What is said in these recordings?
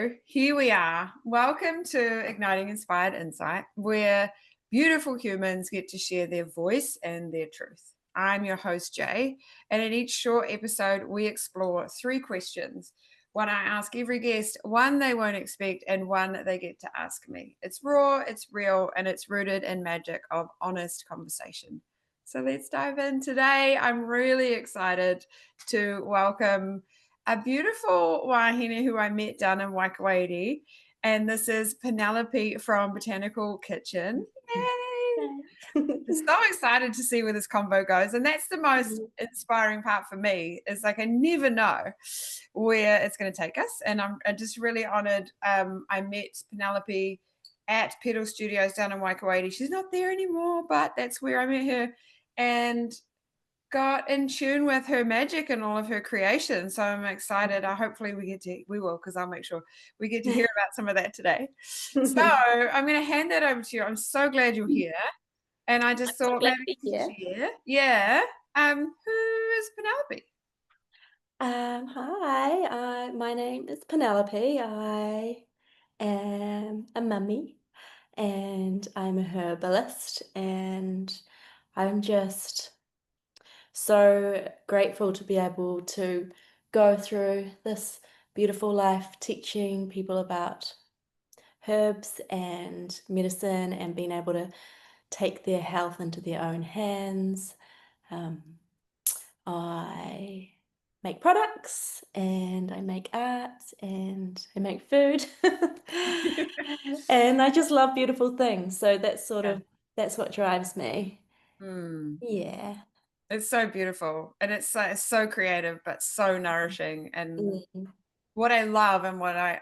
So here we are. Welcome to Igniting Inspired Insight, where beautiful humans get to share their voice and their truth. I'm your host, Jae, and in each short episode, we explore three questions. One I ask every guest, one they won't expect, and one they get to ask me. It's raw, it's real, and it's rooted in magic of honest conversation. So let's dive in today. I'm really excited to welcome a beautiful wahine who I met down in Waikouaiti. And this is Penelope from Botanical Kitchen. Yay! So excited to see where this convo goes. And that's the most inspiring part for me. Is like I never know where it's going to take us. And I'm just really honored. I met Penelope at Pedal Studios down in Waikouaiti. She's not there anymore, but that's where I met her. And got in tune with her magic and all of her creation. So I'm excited. Hopefully we will, because I'll make sure we get to hear about some of that today. So I'm going to hand that over to you. I'm so glad you're here. And I just thought maybe share. Yeah. Who is Penelope? Hi, my name is Penelope. I am a mummy and I'm a herbalist, and I'm just so grateful to be able to go through this beautiful life teaching people about herbs and medicine and being able to take their health into their own hands. I make products and I make art and I make food and I just love beautiful things. So that's that's what drives me. Yeah. It's so beautiful, and it's so creative but so nourishing. And what I love and what I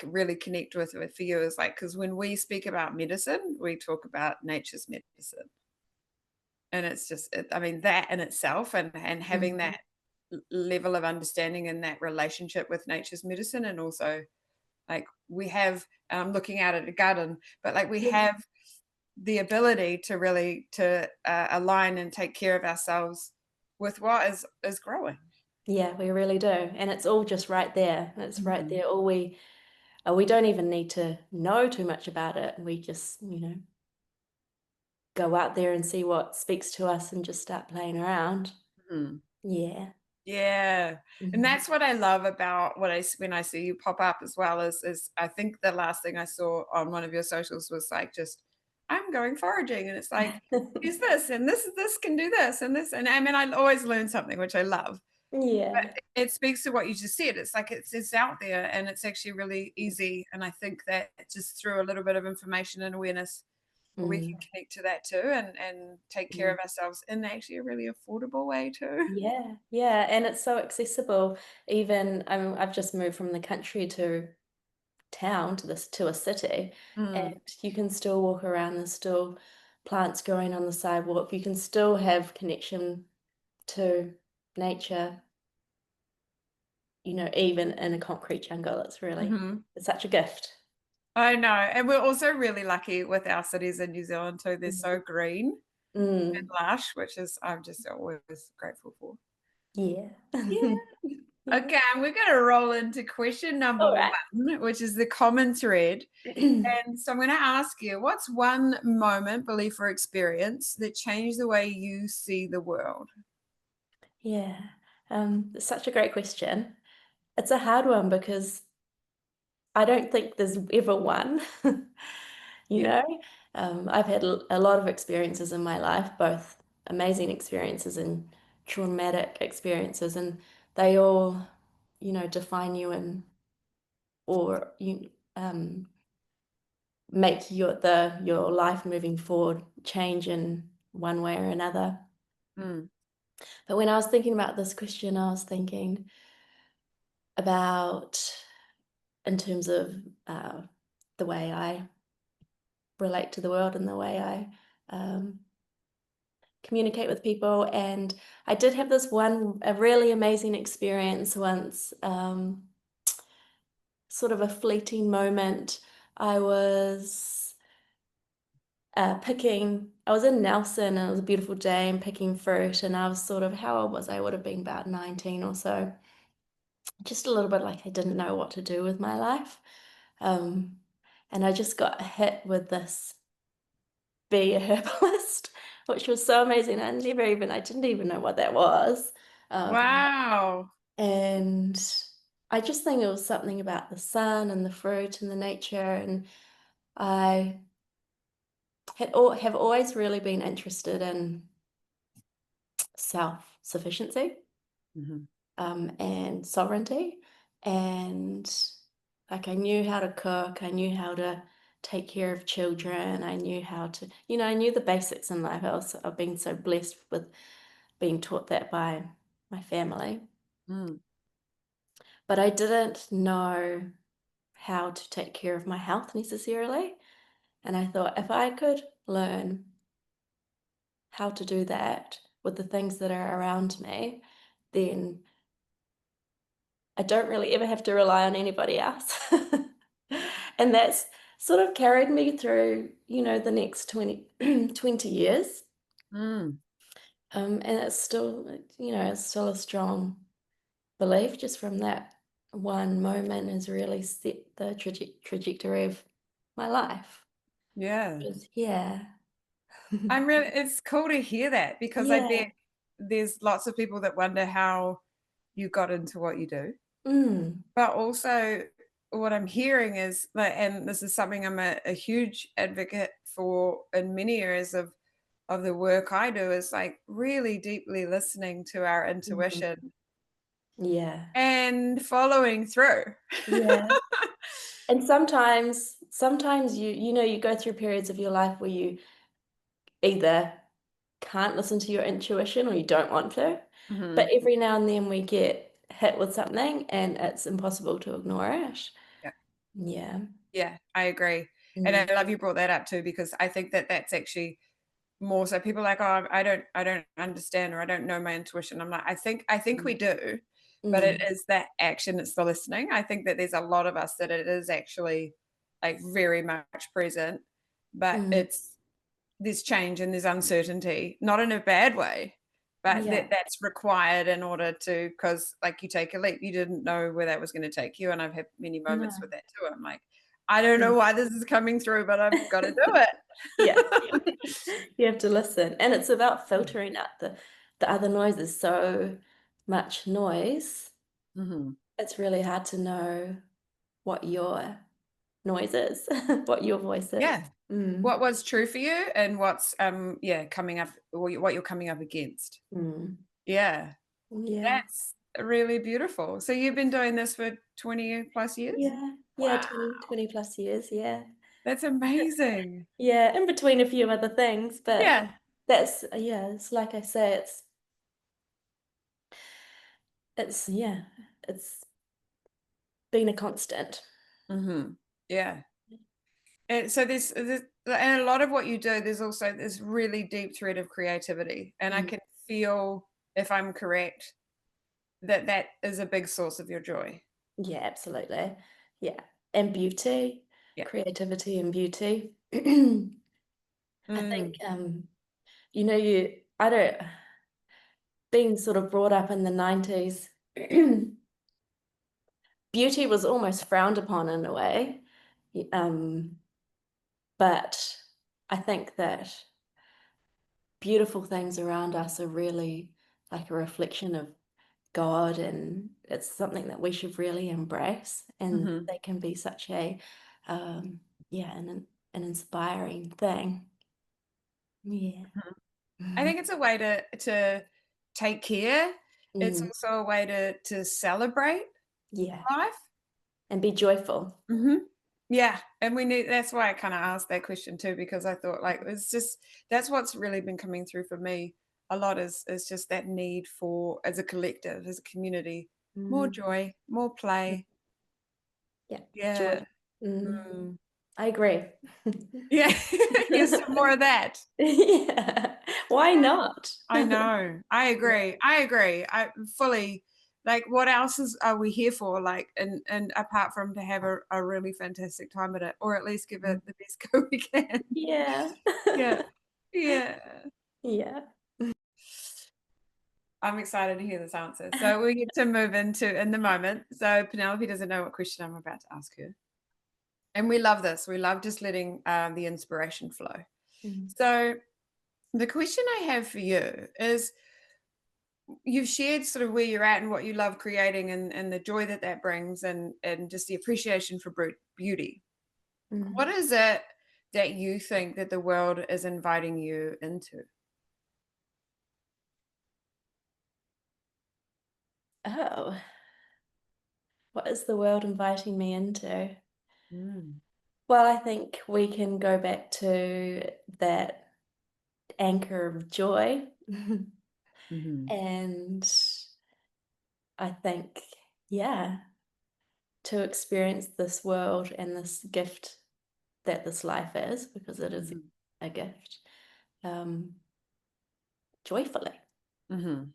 really connect with for you is like, because when we speak about medicine, we talk about nature's medicine. And it's just, I mean, that in itself, and having that level of understanding and that relationship with nature's medicine. And also, like, we have, looking out at a garden, but like we have the ability to really align and take care of ourselves with what is growing. Yeah, we really do. And it's all just right there. It's right there. All we don't even need to know too much about it. We just, go out there and see what speaks to us and just start playing around. Yeah. Yeah. And that's what I love about when I see you pop up as well, is I think the last thing I saw on one of your socials was like, just, I'm going foraging, and it's like, here's this, and this can do this, and this, and I mean, I always learn something, which I love. Yeah. But it speaks to what you just said. It's like it's out there, and it's actually really easy. And I think that just through a little bit of information and awareness, we can connect to that too, and take care of ourselves in actually a really affordable way too. Yeah, yeah, and it's so accessible. Even I've just moved from the country to town to a city, and you can still walk around. There's still plants growing on the sidewalk. You can still have connection to nature, even in a concrete jungle. It's such a gift. I know. And we're also really lucky with our cities in New Zealand too. They're so green and lush, which is I'm just always grateful for. Yeah. Yeah. Okay, and we're going to roll into question number All right. 1, which is the common thread. And so I'm going to ask you, what's one moment, belief, or experience that changed the way you see the world? Yeah. It's such a great question. It's a hard one because I don't think there's ever one. You Yeah. know, I've had a lot of experiences in my life, both amazing experiences and traumatic experiences, and they all, define you and or you make your life moving forward change in one way or another. But when I was thinking about this question, I was thinking about in terms of the way I relate to the world and the way I communicate with people. And I did have a really amazing experience once, sort of a fleeting moment. I was I was in Nelson, and it was a beautiful day and picking fruit, and I was how old was I? I would have been about 19 or so. just a little bit like I didn't know what to do with my life. Um, and I just got hit with this be a herbalist, which was so amazing. I didn't even know what that was. Um, Wow. and I just think it was something about the sun and the fruit and the nature. And I have always really been interested in self-sufficiency, Mhm. and sovereignty. And like I knew how to cook, I knew how to take care of children, I knew how to, I knew the basics in life. I've been so blessed with being taught that by my family. Mm. But I didn't know how to take care of my health necessarily. And I thought if I could learn how to do that with the things that are around me, then I don't really ever have to rely on anybody else. And that's sort of carried me through, the next 20 years. Mm. And it's still a strong belief just from that one moment has really set the trajectory of my life. Yeah. Yeah. It's cool to hear that because I bet Yeah. there's lots of people that wonder how you got into what you do. Mm. But also, what I'm hearing is that, and this is something I'm a huge advocate for in many areas of the work I do, is like really deeply listening to our Mhm. intuition Yeah. and following through. Yeah. And sometimes you go through periods of your life where you either can't listen to your intuition or you don't want to. But Mhm. every now and then we get hit with something and it's impossible to ignore it. Yeah. Yeah. Yeah, I agree. And Mm. I love you brought that up too, because I think that that's actually more so people are like, "Oh, I don't understand, or I don't know my intuition." I'm like, I think we Mm. do, but it Mm. is that action, it's the listening. I think that there's a lot of us that it is actually, like, very much present, but Mm. it's there's change and there's uncertainty, not in a bad way, but Yeah. that's required in order to, because like, you take a leap, you didn't know where that was gonna take you, and I've had many moments No. with that too. I'm like, "I don't know Mm. why this is coming through, but I've gotta do it." Yeah. You have to listen, and it's about filtering out the other noises. So much noise, Mhm. it's really hard to know what your noise is, what your voice is. Yeah. Mm. What was true for you and what's, yeah, coming up, or what you're coming up against. Mm. Yeah, Yeah. that's really beautiful. So you've been doing this for 20 plus years? Yeah. Yeah, Wow, 20 plus years, yeah. that's amazing. Yeah, in between a few other things, but Yeah. it's like I say, yeah, it's been a constant. Mhm. Yeah. And so there's and a lot of what you do, there's also this really deep thread of creativity, and I Mm. can feel, if I'm correct, that that is a big source of your joy. Yeah, absolutely. Yeah, and beauty, Yeah. creativity and beauty. I think, Mm. I don't being sort of brought up in the 90s, beauty was almost frowned upon in a way. Y But I think that beautiful things around us are really like a reflection of God, and it's something that we should really embrace, and Mhm. they can be such a, um, yeah, an inspiring thing. Yeah. I think it's a way to take care. It's Mm, also a way to celebrate yeah, life. and be joyful. Mhm. Yeah, and we need that's why I kinda asked that question too, because I thought, like, it's just that's what's really been coming through for me a lot, is just that need for, as a collective, as a community, more Mm, joy, more play. yeah, joy. Yeah. Mm, Mm. I agree. Yeah. Here's some more of that. Yeah, why not? I know. I Yeah. agree. I agree. I fully, like, what else are we here for? Like, and apart from to have a really fantastic time at it, or at least give Mm, it the best go we can. yeah. Yeah. Yeah. Yeah. I'm excited to hear this answer. So we get to move into in the moment. So Penelope doesn't know what question I'm about to ask her. And we love this. We love just letting the inspiration flow. Mm. So the question I have for you is you've shared sort of where you're at and what you love creating and the joy that that brings and just the appreciation for beauty. Mm. What is it that you think that the world is inviting you into? Oh, what is the world inviting me into? Mm. Well, I think we can go back to that anchor of joy. Mhm. And I think, yeah, to experience this world and this gift that this life is, because it is Mhm. a gift, um, joyfully, Mhm.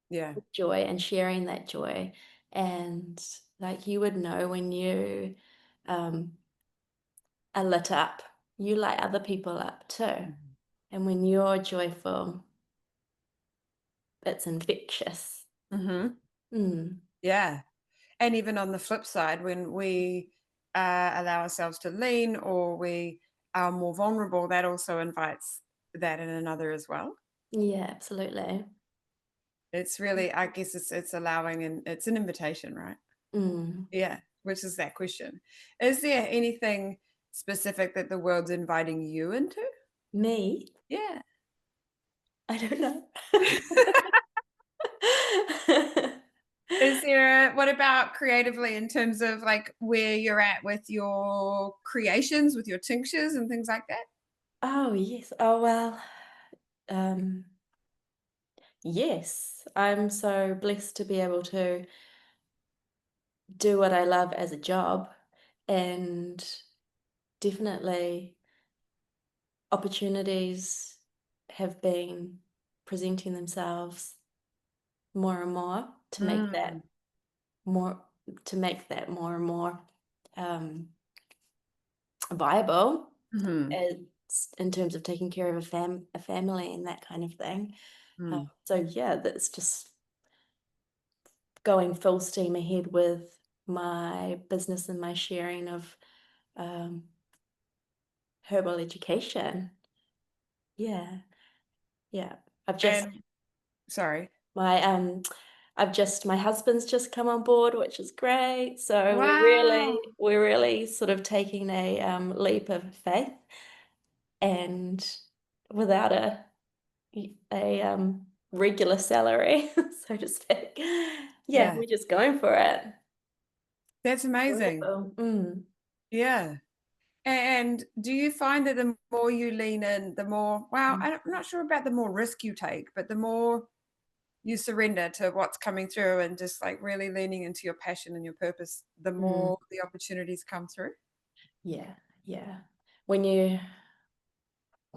Yeah. with joy and sharing that joy. And like you would know when you um, are lit up, you light other people up too. Mhm. And when you're joyful, it's infectious. Mhm. Mm, Yeah. And even on the flip side, when we allow ourselves to lean or we are more vulnerable, that also invites that in another as well. yeah, absolutely. It's really, I guess, it's allowing and it's an invitation, right? Mm. Yeah. Which is that question? Is there anything specific that the world's inviting you into? Me? Yeah. I don't know. Is there what about creatively in terms of like where you're at with your creations, with your tinctures and things like that? Oh, yes. Oh, well, um, yes. I'm so blessed to be able to do what I love as a job, and definitely opportunities have been presenting themselves more and more to make that Mm. more to make that more and more um, viable Mhm. as in terms of taking care of a family and that kind of thing. Mm. So yeah, that's just going full steam ahead with my business and my sharing of um, herbal education. Yeah, yeah. I've just And sorry. my my husband's just come on board, which is great. So Wow. we're really sort of taking a leap of faith, and without a regular salary, so to speak. Yeah, Yeah. we're just going for it. That's amazing. Wonderful. Mm. Yeah. And do you find that the more you lean in, the more, well, Mm. I'm not sure about the more risk you take, but the more you surrender to what's coming through and just like really leaning into your passion and your purpose, the Mm. more the opportunities come through? Yeah, yeah. When you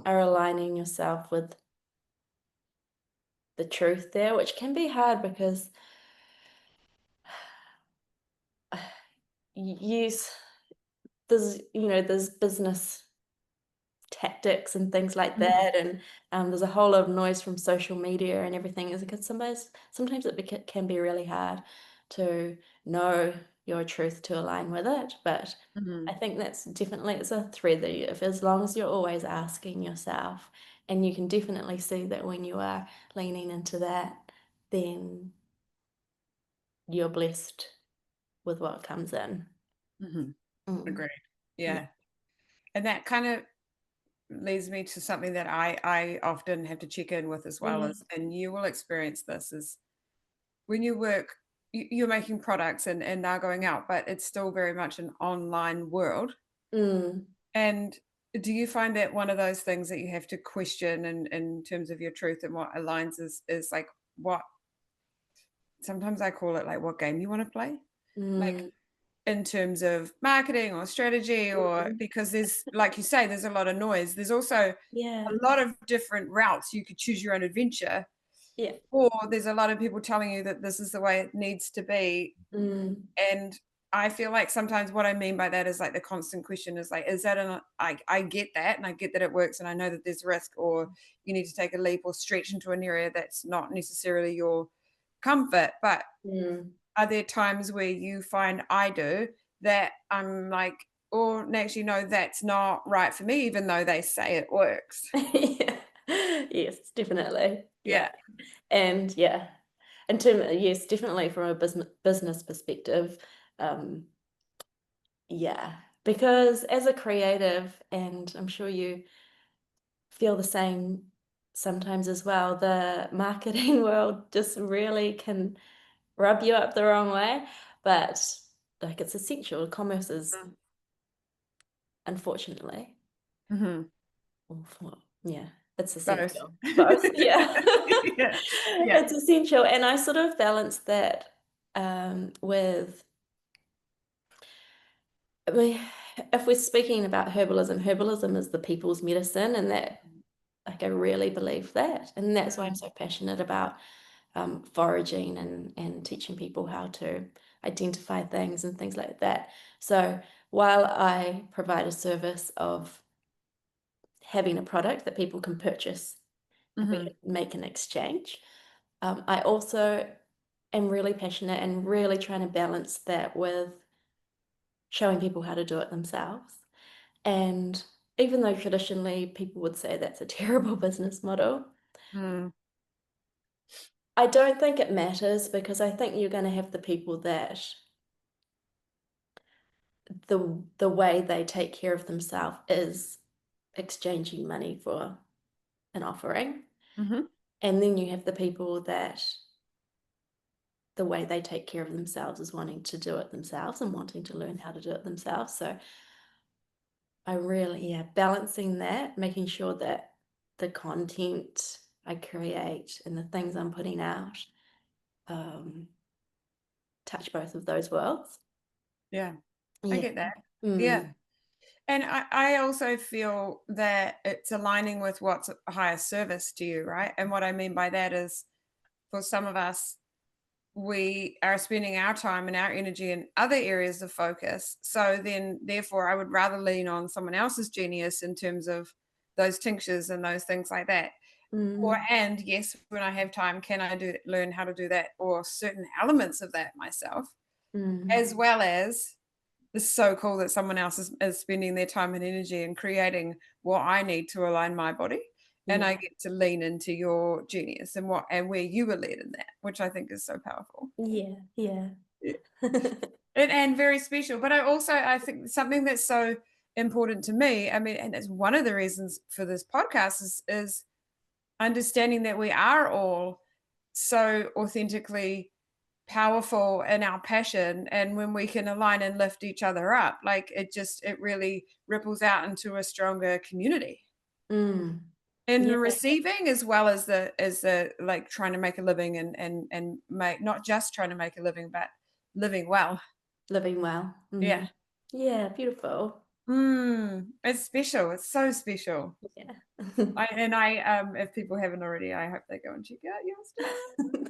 are aligning yourself with the truth there, which can be hard because use there's business tactics and things like Mhm. that, and there's a whole lot of noise from social media and everything. Is because sometimes can be really hard to know your truth to align with it. But I Mhm. think that's definitely it's a thread that if as long as you're always asking yourself, and you can definitely see that when you are leaning into that, then you're blessed with what comes in. Mhm. Mm. Agreed. Yeah. Yeah. And that kind of leads me to something that I often have to check in with as well Yeah. as, and you will experience this, is when you work, you're making products and they're going out, but it's still very much an online world. Mm. And do you find that one of those things that you have to question in terms of your truth and what aligns is like what sometimes I call it like what game you want to play? Like Mm. in terms of marketing or strategy, or Mhm. because there's, like you say, there's a lot of noise. There's also Yeah. a lot of different routes. You could choose your own adventure, Yeah. or there's a lot of people telling you that this is the way it needs to be. Mm. And I feel like sometimes what I mean by that is like the constant question is like, is that I get that, and I get that it works, and I know that there's risk, or you need to take a leap or stretch into an area that's not necessarily your comfort. But Mm. are there times where you find I do that I'm like, oh, actually, no, that's not right for me, even though they say it works. Yeah. Yes, definitely. Yeah. Yeah. And yeah, in term yes, definitely from a business perspective, um, yeah, because as a creative, and I'm sure you feel the same sometimes as well, the marketing world just really can rub you up the wrong way, but like it's essential. Commerce is unfortunately Mm-hmm. awful. Yeah, it's Both. essential. Both, yeah. Yeah. Yeah. It's essential, and I sort of balance that with. I mean, if we're speaking about herbalism, herbalism is the people's medicine, and that, like, I really believe that, and that's why I'm so passionate about foraging and teaching people how to identify things and things like that. So while I provide a service of having a product that people can purchase and we Mm-hmm. can make an exchange, I also am really passionate and really trying to balance that with showing people how to do it themselves. And even though traditionally people would say that's a terrible business model, Mm. I don't think it matters because I think you're going to have the people that the way they take care of themselves is exchanging money for an offering. Mm-hmm. And then you have the people that the way they take care of themselves is wanting to do it themselves and wanting to learn how to do it themselves. So I really, yeah, balancing that, making sure that the content I create and the things I'm putting out um, touch both of those worlds. Yeah. I Yeah. get that. Yeah. Mm, And I also feel that it's aligning with what's a higher service to you, right? And what I mean by that is for some of us, we are spending our time and our energy in other areas of focus. So then, therefore, I would rather lean on someone else's genius in terms of those tinctures and those things like that. Or, mm, and yes, when I have time, can I learn how to do that or certain elements of that myself, mm. as well as it's so cool that someone else is spending their time and energy and creating what I need to align my body. And I Yeah, get to lean into your genius and what and where you were led in that, which I think is so powerful. yeah, yeah. Yeah. And very special. But I think something that's so important to me, I mean, and it's one of the reasons for this podcast is understanding that we are all so authentically powerful in our passion, and when we can align and lift each other up, like it really ripples out into a stronger community Mm, in yeah, the receiving as well as the like trying to make a living and make not just trying to make a living but living well. living well. Yeah. Yeah, beautiful. It's special, it's so special. Yeah. I if people haven't already, I hope they go and check out your stuff,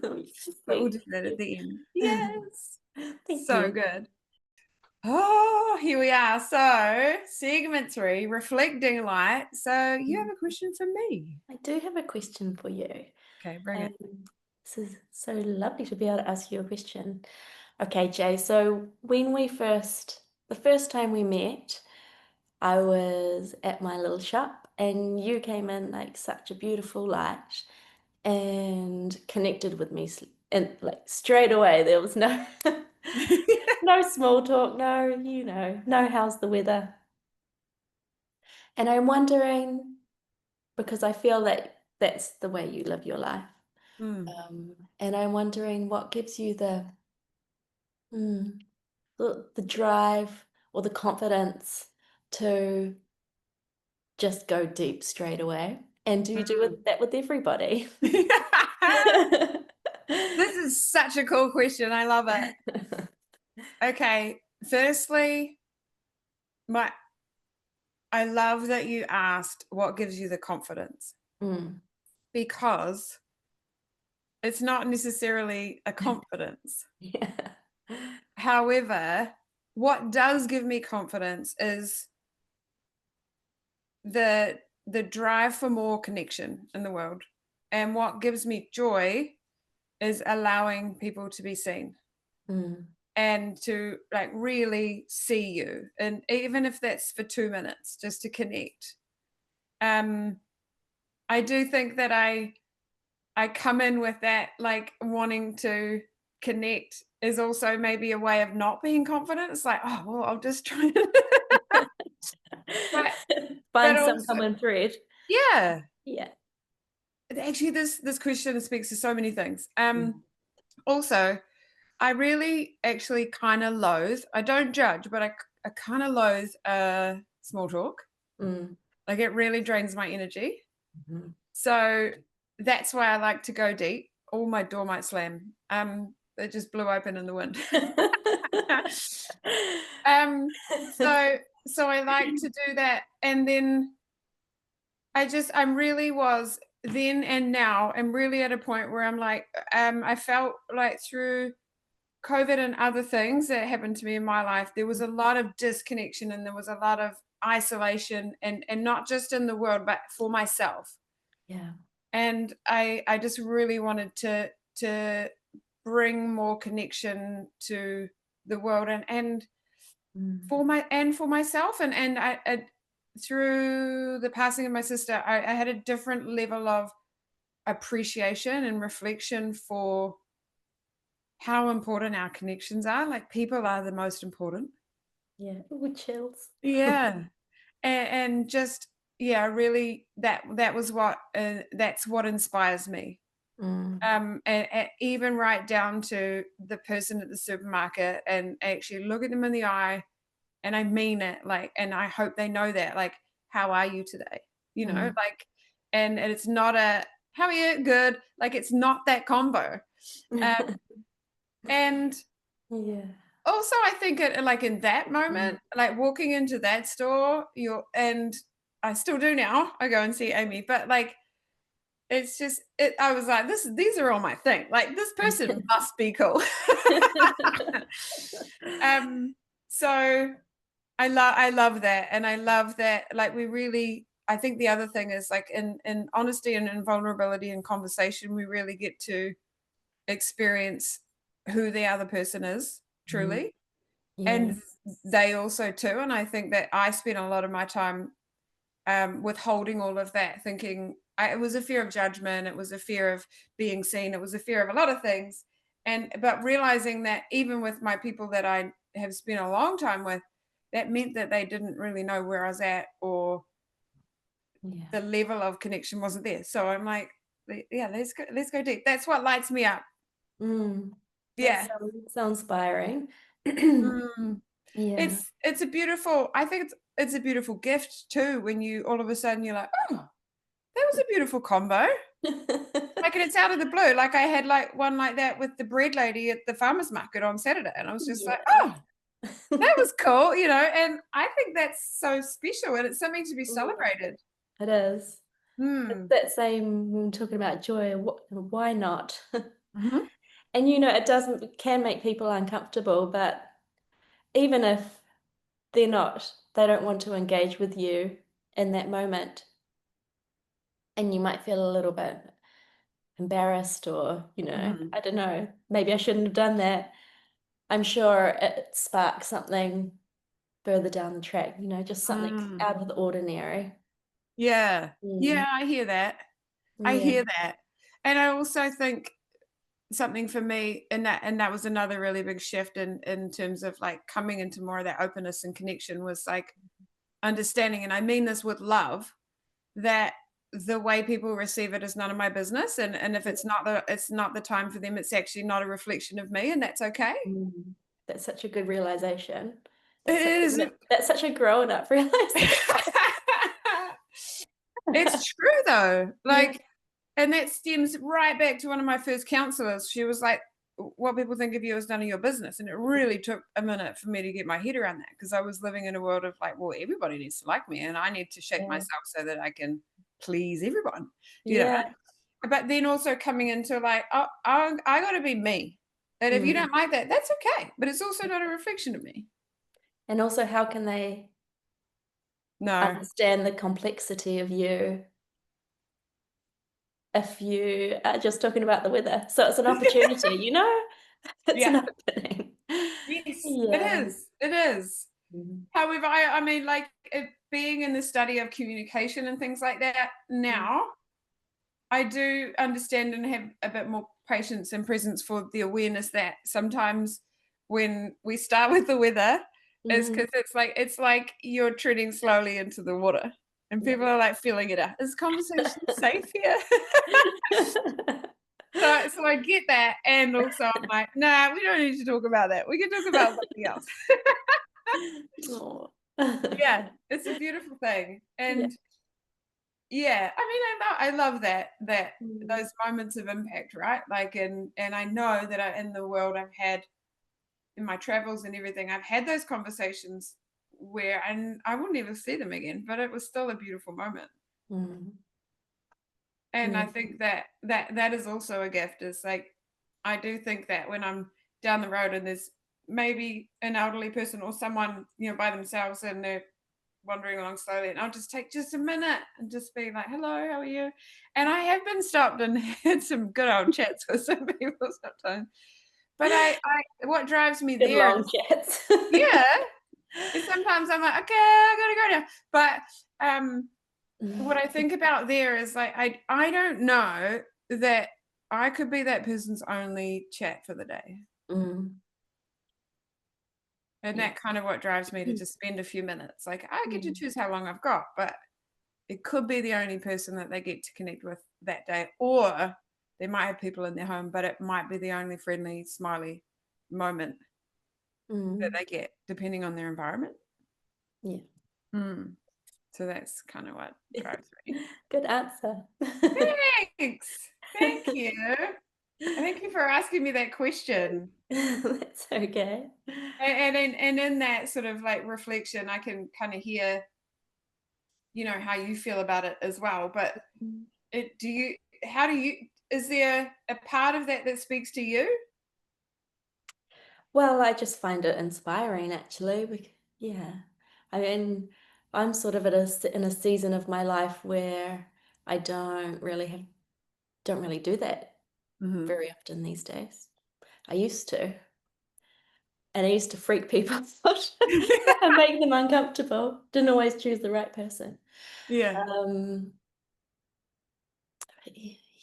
Oh, but we'll sweet. do that at Yes. the end. Yes. Thank So you. good. Oh, here we are. So, segment 3, reflecting light. So, you have Mm. a question for me. I do have a question for you. Okay, bring it. Um, this is so lovely to be able to ask you a question. Okay, Jay, so the first time we met, I was at my little shop and you came in like such a beautiful light and connected with me and like straight away. There was no no small talk, no how's the weather. And I'm wondering because I feel that that's the way you live your life. Mm. And I'm wondering what gives you mm, the drive or the confidence to just go deep straight away. And do you do Mm. that with everybody? This is such a cool question. I love it. Okay, firstly, my I love that you asked what gives you the confidence, Mm. because it's not necessarily a confidence. Yeah. However, what does give me confidence is the drive for more connection in the world. And what gives me joy is allowing people to be seen Mm. and to like really see you. And even if that's for 2 minutes, just to connect. Um, I do think that I come in with that like wanting to connect is also maybe a way of not being confident. It's like, oh well, I'll just try but Find some also common thread. yeah. Yeah. Actually, this question speaks to so many things. Mm. Also, I really actually kind of loathe. I don't judge, but I kind of loathe small talk. Mm. Like it really drains my energy. Mhm. So that's why I like to go deep. Oh, my door might slam. It just blew open in the wind. um, so so I like to do that, and then I'm really was then and now I'm really at a point where I'm like, I felt like through COVID and other things that happened to me in my life, there was a lot of disconnection and there was a lot of isolation and not just in the world, but for myself. Yeah. And I just really wanted to bring more connection to the world and Mm. for myself and I through the passing of my sister, I had a different level of appreciation and reflection for how important our connections are. Like people are the most important. Yeah. Ooh, chills. Yeah. And just yeah, really that was what that's what inspires me. Mm. And even right down to the person at the supermarket and actually look at them in the eye and I mean it, like, and I hope they know that, like, how are you today? You know, Mm. like, and it's not a how are you? Good. Like, it's not that combo. Um, and Yeah. also, I think it like in that Mm. moment, like walking into that store, and I still do now. I go and see Amy, but like it's just I was like, these are all my thing. Like this person must be cool. um, so I love that, and I love that. Like we really, I think the other thing is like in honesty and in vulnerability and conversation, we really get to experience who the other person is Mm. truly, Yeah. and they also too. And I think that I spent a lot of my time withholding all of that, thinking it was a fear of judgment, it was a fear of being seen, it was a fear of a lot of things, and but realizing that even with my people that I have spent a long time with, that meant that they didn't really know where I was at or Yeah. the level of connection wasn't there. So I'm like, yeah, let's go deep. That's what lights me up. Mm. That Yeah. sounds so inspiring. Mm. Yeah. It's a beautiful. I think it's a beautiful gift too when you all of a sudden you're like, oh, that was a beautiful combo. Like, and it's out of the blue. Like, I had, like, one like that with the bread lady at the farmer's market on Saturday, and I was just like, Yeah. "Oh, that was cool," and I think that's so special, and it's something to be Mm. celebrated. It is. It's Hmm. that same when talking about joy, why not? Mhm. And, it doesn't can make people uncomfortable, but even if they don't want to engage with you in that moment, and you might feel a little bit embarrassed or, Mhm. I don't know, maybe I shouldn't have done that. I'm sure it sparks something further down the track, just something Mm. out of the ordinary. Yeah. Mm. Yeah, I hear that. I Yeah. hear that. And I also think something for me and that was another really big shift in terms of, like, coming into more of that openness and connection was, like, understanding, and I mean this with love, that the way people receive it is none of my business, and if it's not the time for them, it's actually not a reflection of me, and that's okay. Mm. That's such a good realization. It That's such a is. that's such a grown up realization. It's true though. Yeah. Like, and that stems right back to one of my first counselors. She was like, what people think of you is none of your business. And it really took a minute for me to get my head around that because I was living in a world of like, well, everybody needs to like me and I need to shape Yeah. myself so that I can please everyone, you know. Yeah. But then also coming into like, oh, I got to be me. And if you Mm. don't like that, that's okay. But it's also not a reflection of me. And also, how can they No. understand the complexity of you if you are just talking about the weather? So it's an opportunity, you know? It's an Yeah. opening. Yes, it Yeah. is. It is. Mhm. However, I mean, like it, being in the study of communication and things like that Mm. now, I do understand and have a bit more patience and presence for the awareness that sometimes when we start with the weather, is Mhm. because it's like you're treading slowly into the water, and Yeah. people are like feeling it out. Is conversation safe here? So I get that, and also I'm like, nah, we don't need to talk about that. We can talk about something else. Aw. Yeah, it's a beautiful thing, Yeah. and yeah, I mean, I love that Mm. those moments of impact, right? Like, and I know that in the world I've had in my travels and everything, I've had those conversations where and I will never see them again, but it was still a beautiful moment. Mm. And Yeah. I think that is also a gift. Is like I do think that when I'm down the road and there's maybe an elderly person or someone by themselves and they're wandering along slowly, and I'll just take just a minute and just be like, "Hello, how are you?" And I have been stopped and had some good old chats with some people sometimes. But I what drives me Good there long is chats. yeah, is sometimes I'm like, "Okay, I gotta go now." But what I Mm. think about there is like I don't know that I could be that person's only chat for the day. Mm. And Yeah. that kind of what drives me to just spend a few minutes. Like I get to Mm. choose how long I've got, but it could be the only person that they get to connect with that day. Or they might have people in their home, but it might be the only friendly, smiley moment that Mm. they get, depending on their environment. Yeah. Mm. So that's kind of what drives me. Good answer. Thanks. Thank you. Thank you for asking me that question. That's okay. And in that sort of like reflection, I can kind of hear, how you feel about it as well. But Mm. it do you how do you is there a part of that that speaks to you? Well, I just find it inspiring actually. Yeah. I mean, I'm sort of in a season of my life where I don't really do that Mhm. very often these days. I used to, and I used to freak people out and make them uncomfortable. Didn't always choose the right person. Yeah. Um,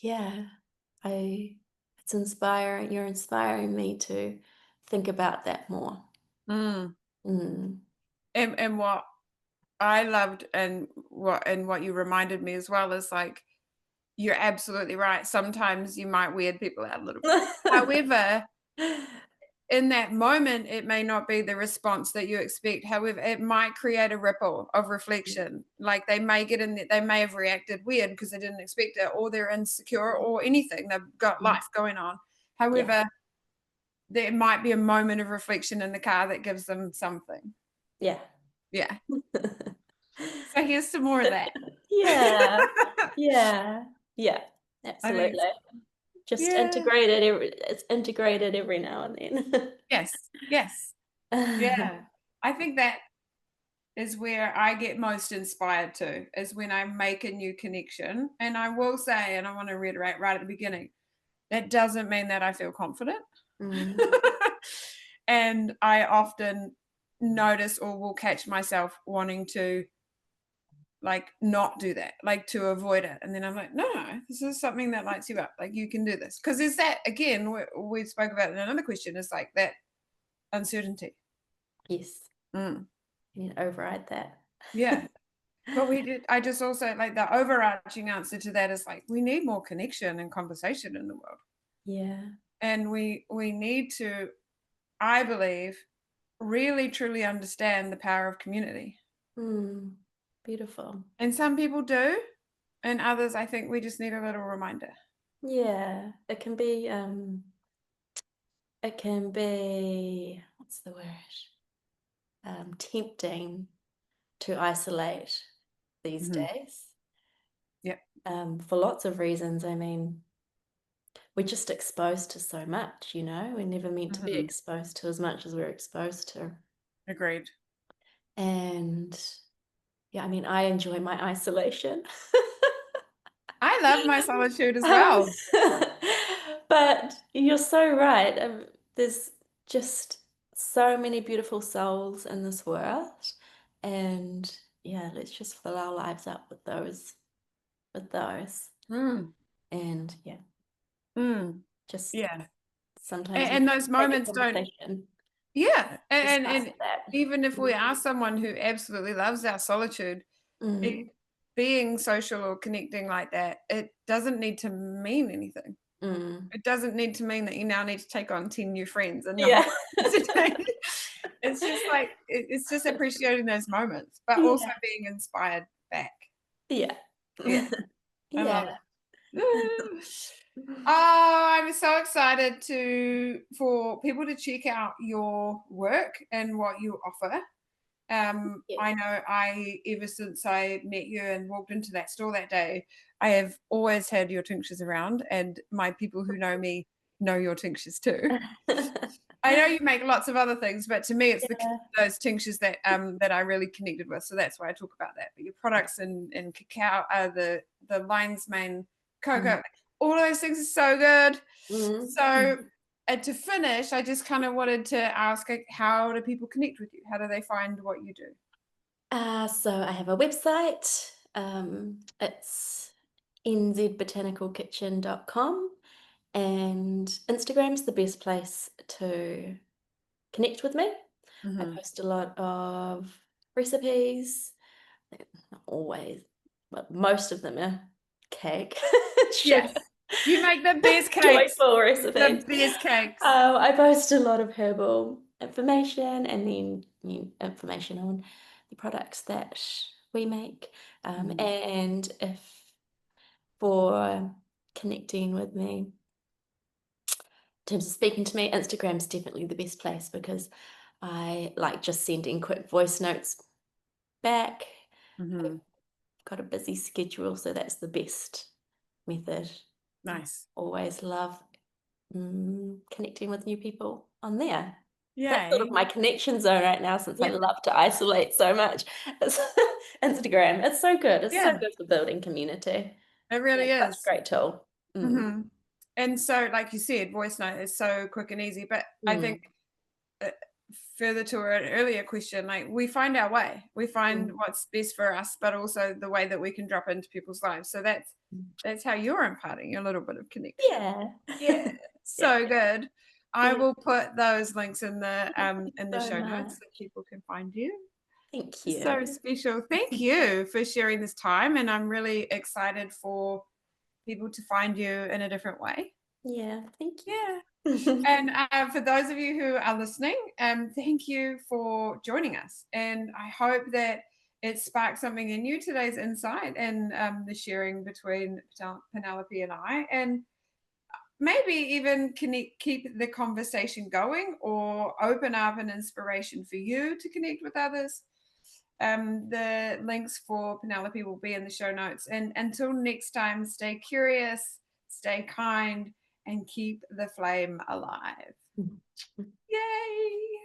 yeah, I it's inspiring. You're inspiring me to think about that more. Mm. Mm. And what I loved and what you reminded me as well is like you're absolutely right. Sometimes you might weird people out a little bit. However, in that moment, it may not be the response that you expect. However, it might create a ripple of reflection. Like they may get in, they may have reacted weird because they didn't expect it, or they're insecure, or anything. They've got life going on. Yeah. However, there might be a moment of reflection in the car that gives them something. Yeah. Yeah. So here's some more of that. Yeah. Yeah. Yeah. I think Absolutely. Just yeah. it's integrated every now and then. Yes. Yes. Yeah. I think that is where I get most inspired to, is when I make a new connection. And I will say, and I want to reiterate right at the beginning, that doesn't mean that I feel confident. Mm. And I often notice or will catch myself wanting to like not do that, like to avoid it. And then I'm like, no, no, this is something that lights you up. Like you can do this. Because is that again, we spoke about in another question, is like that uncertainty. Yes. Mm, You need to override that. yeah. But we did I just also like the overarching answer to that is like we need more connection and conversation in the world. Yeah. And we need to, I believe, really truly understand the power of community. Mm. Beautiful. And some people do, and others I think we just need a little reminder. Yeah. It can be, what's the word? Tempting to isolate these Mhm. days. Yep. For lots of reasons. I mean, we're just exposed to so much, you know? We're never meant to be Mhm. exposed to as much as we're exposed to. Agreed. Yeah, I mean, I enjoy my isolation. I love my solitude as Um, well. but you're so right. There's just so many beautiful souls in this world, and yeah, let's just fill our lives up with those, Mm, and yeah, mm, just yeah. sometimes we And those take a moments don't, conversation, yeah. discuss And that. even if we are someone who absolutely loves our solitude, it, Mm, being social or connecting like that, it doesn't need to mean anything. mm. It doesn't need to mean that you now need to take on 10 new friends and not Yeah. today. It's just like it's just appreciating those moments, but also Yeah. being inspired back. Yeah. Yeah, I love Yeah. it. Oh, I'm so excited for people to check out your work and what you offer. Yeah. I know ever since I met you and walked into that store that day, I have always had your tinctures around, and my people who know me know your tinctures too. I know you make lots of other things, but to me, it's Yeah. those tinctures that I really connected with. So that's why I talk about that. But your products and cacao, the lion's mane Mm, cocoa, all those things are so good. mm. So to finish, I just kind of wanted to ask, like, how do people connect with you? How do they find what you do? So I have a website. It's nzbotanicalkitchen.com, and Instagram's the best place to connect with me. I Mhm. post a lot of recipes. Not always, but most of them are cake, sugar, Yes. You make the best cakes. joyful recipes. The best cakes. I post a lot of herbal information, and then information on the products that we make. Mhm. And if for connecting with me, in terms of speaking to me, Instagram's definitely the best place because I like just sending quick voice notes back. I've Mhm. got a busy schedule, so that's the best method. Nice. Always love connecting with new people on there. That's sort of Yay. my connection zone right now since I Yep. love to isolate so much. It's Instagram. It's so good. It's so Yeah, good for building community. it Yeah, really such a is. great tool. Mm, Mhm. And so, like you said, voice note is so quick and easy, but I think, mm, uh, further to an earlier question, like, we find our way. We find mm. what's best for us, but also the way that we can drop into people's lives. So that's how you're imparting a little bit of connection. Yeah. Yeah, Yeah. so good. I Yeah. will put those links in the So show much. notes so people can find you. Thank So you. special. Thank you for sharing this time, and I'm really excited for people to find you in a different way. Yeah, thank Yeah. you. And for those of you who are listening, thank you for joining us. And I hope that it sparked something in you, today's insight and the sharing between Penelope and I. And maybe even keep the conversation going or open up an inspiration for you to connect with others. The links for Penelope will be in the show notes. And until next time, stay curious, stay kind, and keep the flame alive. Yay!